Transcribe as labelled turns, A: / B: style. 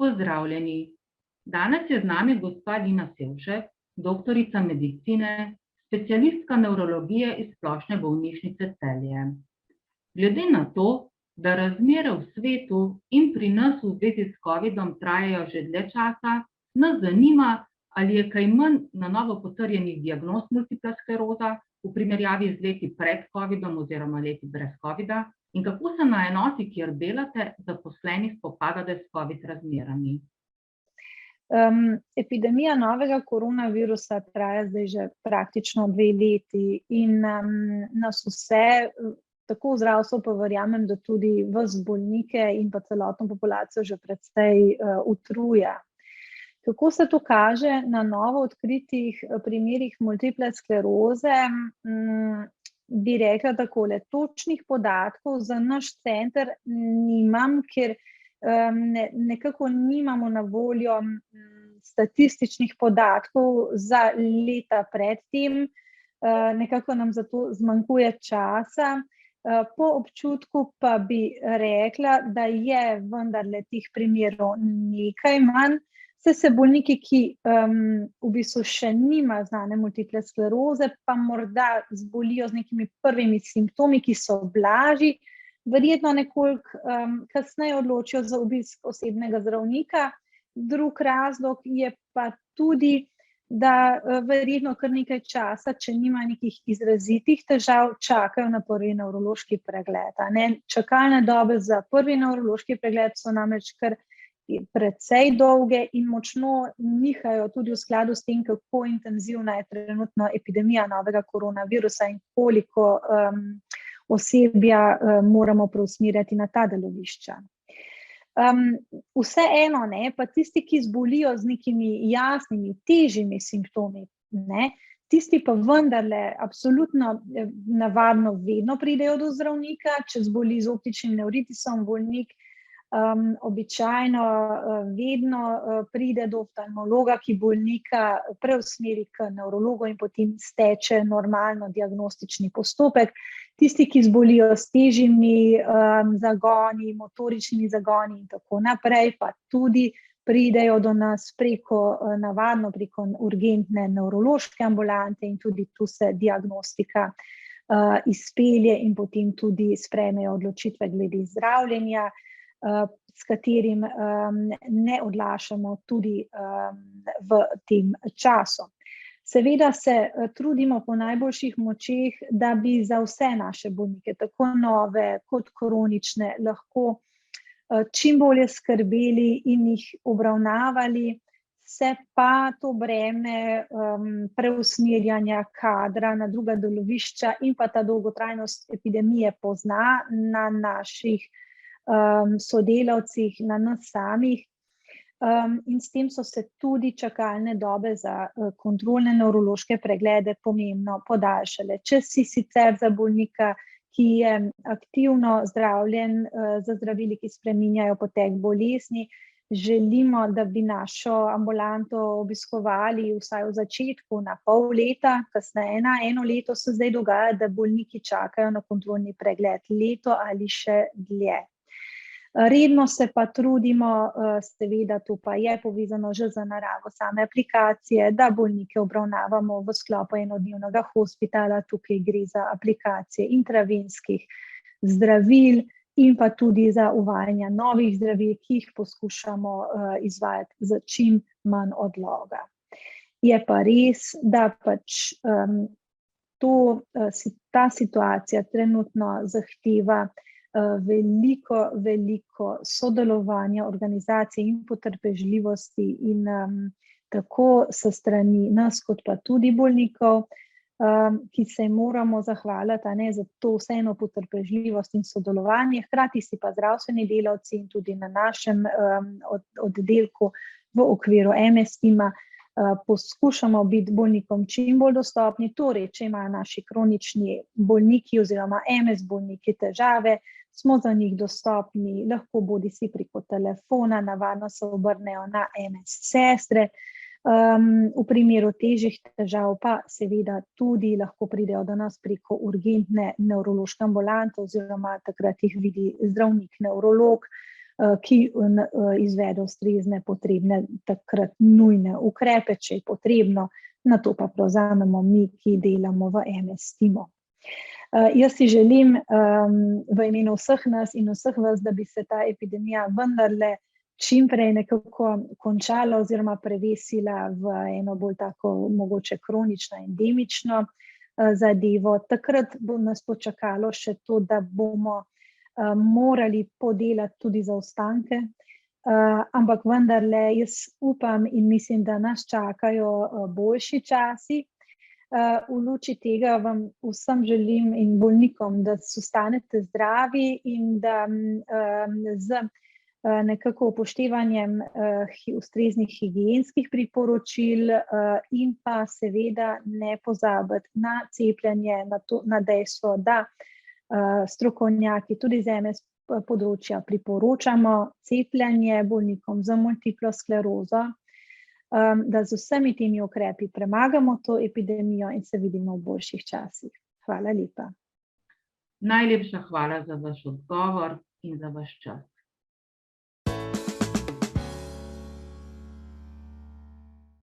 A: Pozdravljeni. Danes je z nami gospa Lina Sevšek, doktorica medicine, specialistka nevrologije iz Splošne bolnišnice Celje. Glede na to, da razmere v svetu in pri nas v zvezi s covidom trajajo že dlje časa, nas zanima, ali je kaj manj na novo potrjenih diagnoz multipla skleroza v primerjavi z leti pred covidom oziroma leti brez covida in kako se na enoti, kjer delate, zaposleni spopadate s covid razmerami.
B: Epidemija novega koronavirusa traja zdaj že praktično 2 leti in nas vse, tako v zdravstvu pa verjamem, da tudi vas bolnike in pa celotno populacijo že precej utruja. Kako se to kaže na novo odkritih primerih multiple skleroze? Bi rekla takole, točnih podatkov za naš center nimam, ker nekako nimamo na voljo statističnih podatkov za leta pred tem, nekako nam zato zmanjkuje časa. Po občutku pa bi rekla, da je vendarle teh primerov nekaj manj, se bolniki, ki v bistvu še nima znane multiple skleroze, pa morda zbolijo z nekimi prvimi simptomi, ki so blažji, verjetno nekoliko kasneje odločijo za obisk osebnega zdravnika. Drug razlog je pa tudi, da verjetno kar nekaj časa, če nima nekih izrazitih težav, čakajo na prvi nevrološki pregled. Čakalne dobe za prvi nevrološki pregled so namreč kar precej dolge in močno nihajo tudi v skladu s tem, kako intenzivna je trenutno epidemija novega koronavirusa in koliko osebja moramo preusmerjati na ta delovišča. Vseeno, pa tisti, ki zbolijo z nekimi jasnimi, težjimi simptomi, tisti pa vendarle absolutno navadno vedno pridejo do zdravnika, če zboli z optičnim nevritisom bolnik, običajno vedno pride do oftalmologa, ki bolnika preusmeri k nevrologu in potem steče normalno diagnostični postopek. Tisti, ki zbolijo s težjimi zagoni, motoričnimi zagoni in tako naprej, pa tudi pridejo do nas navadno preko urgentne nevrološke ambulante in tudi tu se diagnostika izpelje in potem tudi sprejmejo odločitve glede zdravljenja, s katerim ne odlašamo tudi v tem času. Seveda se trudimo po najboljših močeh, da bi za vse naše bolnike, tako nove kot kronične, lahko čim bolje skrbeli in jih obravnavali, se pa to breme preusmerjanja kadra na druga delovišča in pa ta dolgotrajnost epidemije pozna na naših sodelavcih, na nas samih in s tem so se tudi čakalne dobe za kontrolne nevrološke preglede pomembno podaljšale. Če si sicer za bolnika, ki je aktivno zdravljen za zdravili, ki spreminjajo potek bolezni, želimo, da bi našo ambulanto obiskovali vsaj v začetku na pol leta, kasneje na 1 leto se zdaj dogaja, da bolniki čakajo na kontrolni pregled leto ali še dlje. Redno se pa trudimo, seveda to pa je povezano že za naravo same aplikacije, da bolnike obravnavamo v sklopu enodnevnega hospitala, tukaj gre za aplikacije intravenskih zdravil in pa tudi za uvajanje novih zdravil, ki jih poskušamo izvajati za čim manj odloga. Je pa res, da pač ta situacija trenutno zahteva veliko sodelovanja organizacij in potrpežljivosti in tako s strani nas kot pa tudi bolnikov, ki se moramo zahvaliti za to vseeno potrpežljivost in sodelovanje, hkrati si pa zdravstveni delavci in tudi na našem oddelku v okviru MS-tima poskušamo biti bolnikom čim bolj dostopni, torej, če imajo naši kronični bolniki oziroma MS bolniki težave, smo za njih dostopni, lahko bodisi preko telefona, navadno se obrnejo na MS sestre, v primeru težjih težav pa seveda tudi lahko pridejo do nas preko urgentne nevrološke ambulante oziroma takrat jih vidi zdravnik nevrolog, ki izvede ustrezne potrebne takrat nujne ukrepe, če je potrebno, na to pa prevzamemo mi, ki delamo v MS timu. Jaz si želim v imenu vseh nas in vseh vas, da bi se ta epidemija vendarle čim prej nekako končala oziroma prevesila v eno bolj tako mogoče kronično, endemično zadevo. Takrat bo nas počakalo še to, da bomo morali podelati tudi zaostanke, ampak vendarle jaz upam in mislim, da nas čakajo boljši časi. V luči tega vam vsem želim in bolnikom, da ostanete zdravi in da z nekako upoštevanjem ustreznih higienskih priporočil in pa seveda ne pozabiti na cepljenje, na dejstvo, da strokovnjaki tudi z MS področja priporočamo cepljenje bolnikom za multiplo sklerozo, da z vsemi temi ukrepi premagamo to epidemijo in se vidimo v boljših časih. Hvala lepa.
A: Najlepša hvala za vaš odgovor in za vaš čas.